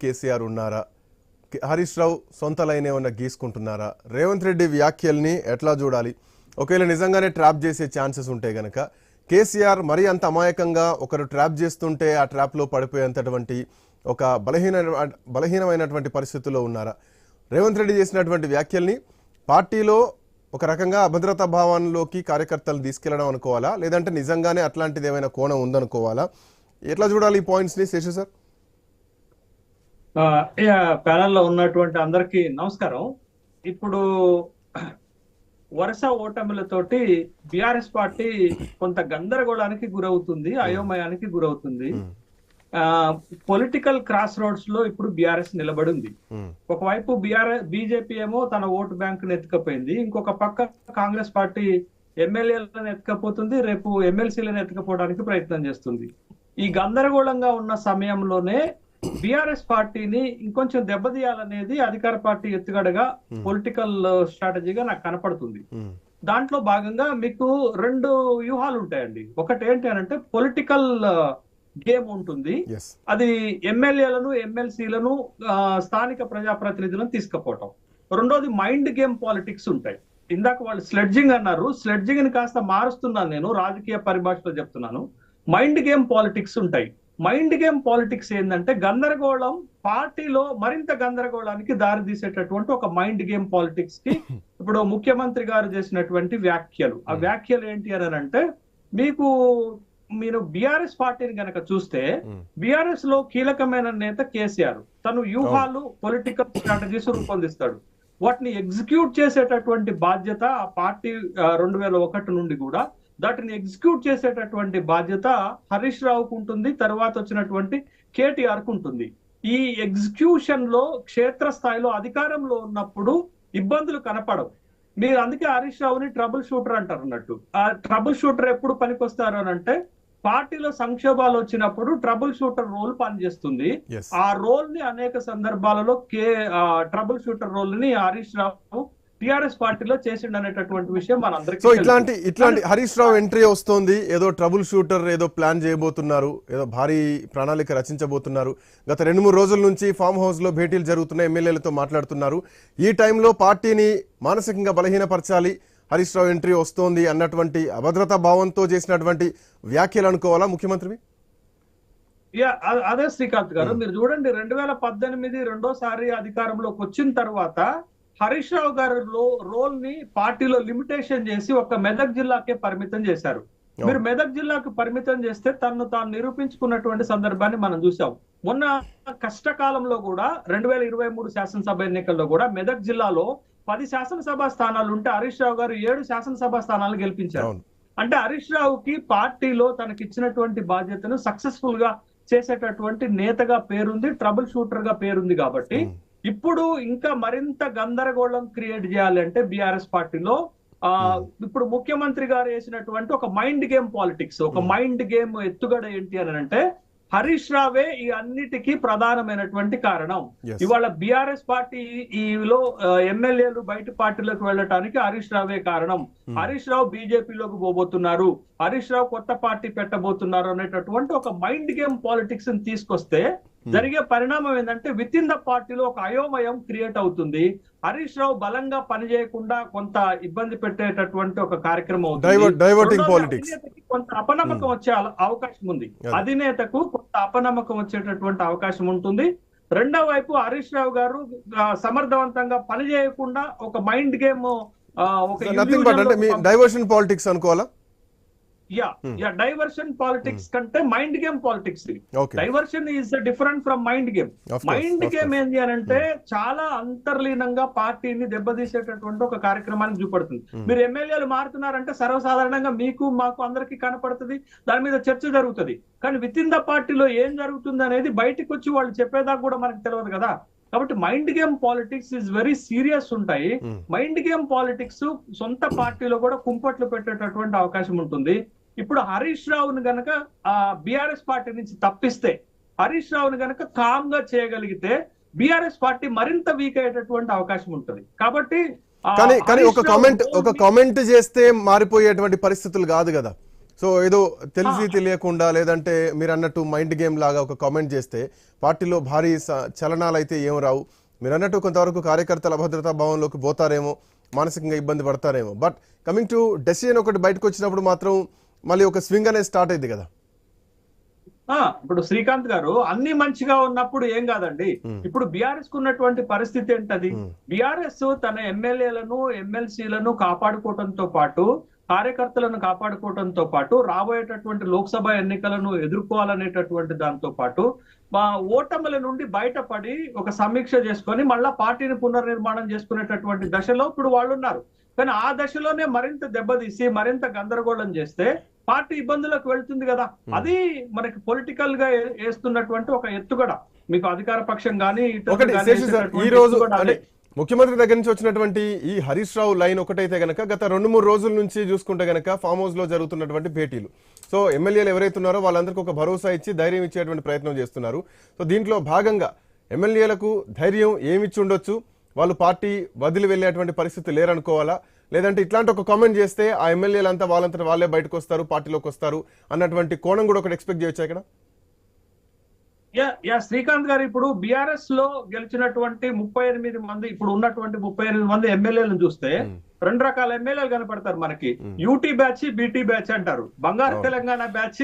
కేసీఆర్ ఉన్నారా? హరీష్ రావు సొంత లైన్ ఏమన్నా గీసుకుంటున్నారా? రేవంత్ రెడ్డి వ్యాఖ్యల్ని ఎట్లా చూడాలి? ఒకవేళ నిజంగానే ట్రాప్ చేసే ఛాన్సెస్ ఉంటే గనక కేసీఆర్ మరీ అంత అమాయకంగా ఒకరు ట్రాప్ చేస్తుంటే ఆ ట్రాప్లో పడిపోయేంతటువంటి ఒక బలహీనమైనటువంటి పరిస్థితుల్లో ఉన్నారా? రేవంత్ రెడ్డి చేసినటువంటి వ్యాఖ్యల్ని పార్టీలో ఒక రకంగా అభద్రతా భావంలోకి కార్యకర్తలు తీసుకెళ్లడం అనుకోవాలా, లేదంటే నిజంగానే అట్లాంటిది ఏమైనా కోణం ఉందనుకోవాలా? ఎట్లా చూడాలి ఈ పాయింట్స్ని శేషు సార్? ప్యానెల్లో ఉన్నటువంటి అందరికీ నమస్కారం. ఇప్పుడు వరుస ఓటమిలతోటి బిఆర్ఎస్ పార్టీ కొంత గందరగోళానికి గురవుతుంది, అయోమయానికి గురవుతుంది. పొలిటికల్ క్రాస్ రోడ్స్ లో ఇప్పుడు బిఆర్ఎస్ నిలబడింది. ఒకవైపు బీజేపీ ఏమో తన ఓటు బ్యాంకును ఎత్తుకపోయింది, ఇంకొక పక్క కాంగ్రెస్ పార్టీ ఎమ్మెల్యేలను ఎత్తుకపోతుంది, రేపు ఎమ్మెల్సీలను ఎత్తుకపోవడానికి ప్రయత్నం చేస్తుంది. ఈ గందరగోళంగా ఉన్న సమయంలోనే బిఆర్ఎస్ పార్టీని ఇంకొంచెం దెబ్బతీయాలనేది అధికార పార్టీ ఎత్తుగడగా పొలిటికల్ స్ట్రాటజీగా నాకు కనపడుతుంది. దాంట్లో భాగంగా మీకు రెండు వ్యూహాలు ఉంటాయండి. ఒకటి ఏంటి అంటే పొలిటికల్ గేమ్ ఉంటుంది, అది ఎమ్మెల్యేలను ఎమ్మెల్సీలను స్థానిక ప్రజాప్రతినిధులను తీసుకుపోవటం. రెండోది మైండ్ గేమ్ పాలిటిక్స్ ఉంటాయి. ఇందాక వాళ్ళు స్లెడ్జింగ్ అన్నారు, స్లెడ్జింగ్ ని కాస్త మారుస్తున్నాను, నేను రాజకీయ పరిభాషలో చెప్తున్నాను. మైండ్ గేమ్ పాలిటిక్స్ ఉంటాయి. మైండ్ గేమ్ పాలిటిక్స్ ఏంటంటే గందరగోళం పార్టీలో మరింత గందరగోళానికి దారి తీసేటటువంటి ఒక మైండ్ గేమ్ పాలిటిక్స్ కి ఇప్పుడు ముఖ్యమంత్రి గారు చేసినటువంటి వ్యాఖ్యలు, ఆ వ్యాఖ్యలు ఏంటి అని అంటే, మీరు బిఆర్ఎస్ పార్టీని గనక చూస్తే బిఆర్ఎస్ లో కీలకమైన నేత కేసీఆర్. తను వ్యూహాలు, పొలిటికల్ స్ట్రాటజీస్ రూపొందిస్తాడు. వాటిని ఎగ్జిక్యూట్ చేసేటటువంటి బాధ్యత ఆ పార్టీ 2001 నుండి కూడా దాటిని ఎగ్జిక్యూట్ చేసేటటువంటి బాధ్యత హరీష్ రావుకు ఉంటుంది, తర్వాత వచ్చినటువంటి కేటీఆర్ కు ఉంటుంది. ఈ ఎగ్జిక్యూషన్ లో క్షేత్రస్థాయిలో అధికారంలో ఉన్నప్పుడు ఇబ్బందులు కనపడవు. మీరు అందుకే హరీష్ రావుని ట్రబుల్ షూటర్ అంటారు అన్నట్టు. ఆ ట్రబుల్ షూటర్ ఎప్పుడు పనికొస్తారు అని అంటే, పార్టీలో సంక్షోభాలు వచ్చినప్పుడు ట్రబుల్ షూటర్ రోల్ పనిచేస్తుంది. ఆ రోల్ ని అనేక సందర్భాలలో ట్రబుల్ షూటర్ రోల్ ని హరీష్ రావు టిఆర్ఎస్ పార్టీలో చేసిండు అనేటటువంటి విషయం మనందరికీ. సో ఇట్లాంటి హరీష్ రావు ఎంట్రీ వస్తుంది, ఏదో ట్రబుల్ షూటర్ ఏదో ప్లాన్ చేయబోతున్నారు, ఏదో భారీ ప్రణాళిక రచించబోతున్నారు. గత 2-3 రోజుల నుంచి ఫామ్ హౌస్ లో భేటీలు జరుగుతున్నాయి, ఎమ్మెల్యేలతో మాట్లాడుతున్నారు. ఈ టైంలో పార్టీని మానసికంగా బలహీనపరచాలి, హరీష్ రావు ఎంట్రీ వస్తోంది అన్నటువంటి అభద్రతా భావంతో చేసినటువంటి వ్యాఖ్యలు అనుకోవాలా ముఖ్యమంత్రి? అదే శ్రీకాంత్ గారు, మీరు చూడండి 2018 రెండోసారి అధికారంలోకి వచ్చిన తర్వాత హరీష్ రావు గారు రోల్ ని పార్టీలో లిమిటేషన్ చేసి ఒక మెదక్ జిల్లాకే పరిమితం చేశారు. మీరు మెదక్ జిల్లాకు పరిమితం చేస్తే తను తాను నిరూపించుకున్నటువంటి సందర్భాన్ని మనం చూసాం. మొన్న కష్టకాలంలో కూడా 2023 శాసనసభ ఎన్నికల్లో కూడా మెదక్ జిల్లాలో 10 శాసనసభ స్థానాలు ఉంటే హరీష్ రావు గారు 7 శాసనసభ స్థానాలు గెలిపించారు. అంటే హరీష్ రావుకి పార్టీలో తనకిచ్చినటువంటి బాధ్యతను సక్సెస్ఫుల్ గా చేసేటటువంటి నేతగా పేరుంది, ట్రబుల్ షూటర్ గా పేరుంది. కాబట్టి ఇప్పుడు ఇంకా మరింత గందరగోళం క్రియేట్ చేయాలి అంటే బిఆర్ఎస్ పార్టీలో ఇప్పుడు ముఖ్యమంత్రి గారు వేసినటువంటి ఒక మైండ్ గేమ్ పాలిటిక్స్, ఒక మైండ్ గేమ్ ఎత్తుగడ ఏంటి అని అంటే, హరీష్ రావే ఈ అన్నిటికీ ప్రధానమైనటువంటి కారణం. ఇవాళ బిఆర్ఎస్ పార్టీ ఈలో ఎమ్మెల్యేలు బయట పార్టీలోకి వెళ్ళటానికి హరీష్ రావే కారణం. హరీష్ రావు బీజేపీలోకి పోబోతున్నారు, హరీష్ రావు కొత్త పార్టీ పెట్టబోతున్నారు అనేటటువంటి ఒక మైండ్ గేమ్ పాలిటిక్స్ ని తీసుకొస్తే జరిగే పరిణామం ఏంటంటే విత్ ఇన్ ద పార్టీలో ఒక అయోమయం క్రియేట్ అవుతుంది. హరీష్ రావు బలంగా పనిచేయకుండా కొంత ఇబ్బంది పెట్టేటటువంటి ఒక కార్యక్రమం అవుతుంది. కొంత అపనమ్మకం వచ్చే అవకాశం ఉంది, అధినేతకు కొంత అపనమ్మకం వచ్చేటటువంటి అవకాశం ఉంటుంది. రెండో వైపు హరీష్ రావు గారు సమర్థవంతంగా పనిచేయకుండా ఒక మైండ్ గేమ్, డైవర్షన్ పాలిటిక్స్ అనుకోవాలా? డైవర్షన్ పాలిటిక్స్ కంటే mind game politics. Diversion is different from mind game. Mind game ఏంటి అని అంటే చాలా అంతర్లీనంగా పార్టీని దెబ్బతీసేటటువంటి ఒక కార్యక్రమానికి చూపడుతుంది. మీరు ఎమ్మెల్యేలు మారుతున్నారంటే సర్వసాధారణంగా మీకు మాకు అందరికీ కనపడుతుంది, దాని మీద చర్చ జరుగుతుంది. కానీ విత్ ఇన్ ద పార్టీలో ఏం జరుగుతుంది అనేది బయటకు వచ్చి వాళ్ళు చెప్పేదాకా కూడా మనకు తెలియదు కదా. కాబట్టి mind game politics is very serious ఉంటాయి. మైండ్ గేమ్ పాలిటిక్స్ సొంత పార్టీలో కూడా కుంపట్లు పెట్టేటటువంటి అవకాశం ఉంటుంది. ఇప్పుడు హరీష్ రావుని గనక బిఆర్ఎస్ పార్టీ నుంచి తప్పిస్తే, హరీష్ రావుని గనక కామ్ గా చేయగలిగితే బిఆర్ఎస్ పార్టీ మరింత వీక్ అయ్యేటటువంటి అవకాశం ఉంటుంది. కాబట్టి ఒక కామెంట్ చేస్తే మారిపోయేటువంటి పరిస్థితులు కాదు కదా. సో ఏదో తెలిసి తెలియకుండా లేదంటే మీరు అన్నట్టు మైండ్ గేమ్ లాగా ఒక కామెంట్ చేస్తే పార్టీలో భారీ చలనాలు అయితే ఏం రావు. మీరు అన్నట్టు కొంతవరకు కార్యకర్తల అభద్రతా భావంలోకి పోతారేమో, మానసికంగా ఇబ్బంది పడతారేమో. బట్ కమింగ్ టు డెసిషన్ ఒకటి బయటకు వచ్చినప్పుడు మాత్రం మళ్ళీ ఒక స్వింగ్ అనేది స్టార్ట్ అయింది కదా. ఇప్పుడు శ్రీకాంత్ గారు అన్ని మంచిగా ఉన్నప్పుడు ఏం కాదండి. ఇప్పుడు బీఆర్ఎస్ కు ఉన్నటువంటి పరిస్థితి ఏంటది? బీఆర్ఎస్ తన ఎమ్మెల్యేలను ఎమ్మెల్సీలను కాపాడుకోవడంతో పాటు కార్యకర్తలను కాపాడుకోవడంతో పాటు రాబోయేటటువంటి లోక్సభ ఎన్నికలను ఎదుర్కోవాలనేటటువంటి దాంతో పాటు ఓటముల నుండి బయటపడి ఒక సమీక్ష చేసుకొని మళ్ళా పార్టీని పునర్నిర్మాణం చేసుకునేటటువంటి దశలో ఇప్పుడు వాళ్ళు ఉన్నారు. కానీ ఆ దశలోనే మరింత దెబ్బతీసి మరింత గందరగోళం చేస్తే పార్టీ ఇబ్బందులకు వెళ్తుంది కదా. అది మనకి పొలిటికల్ గా వేస్తున్నటువంటి ఒక ఎత్తుగడ. మీకు అధికార పక్షం కానీ ఈ రోజు ముఖ్యమంత్రి దగ్గర నుంచి వచ్చినటువంటి ఈ హరీష్ రావు లైన్ ఒకటైతే గనక గత 2-3 రోజుల నుంచి చూసుకుంటే గనక ఫామ్ హౌస్ లో జరుగుతున్నటువంటి భేటీలు. సో ఎమ్మెల్యేలు ఎవరైతే ఉన్నారో వాళ్ళందరికీ ఒక భరోసా ఇచ్చి ధైర్యం ఇచ్చేటువంటి ప్రయత్నం చేస్తున్నారు. సో దీంట్లో భాగంగా ఎమ్మెల్యేలకు ధైర్యం ఏమిచ్చి ఉండొచ్చు? వాళ్ళు పార్టీ వదిలి వెళ్ళేటువంటి పరిస్థితి లేరనుకోవాలా, లేదంటే ఇట్లాంటి ఒక కామెంట్ చేస్తే ఆ ఎమ్మెల్యేలంతా వాళ్ళంతా వాళ్ళే బయటకు వస్తారు, పార్టీలోకి వస్తారు అన్నటువంటి కోణం కూడా ఒకటి ఎక్స్పెక్ట్ చేయొచ్చు ఇక్కడ? శ్రీకాంత్ గారు, ఇప్పుడు బీఆర్ఎస్ లో గెలిచినటువంటి 38 మంది, ఇప్పుడు ఉన్నటువంటి 38 మంది ఎమ్మెల్యేలను చూస్తే 2 రకాల ఎమ్మెల్యేలు కనపడతారు మనకి. యూటీ బ్యాచ్, బీటీ బ్యాచ్ అంటారు. బంగారు తెలంగాణ బ్యాచ్,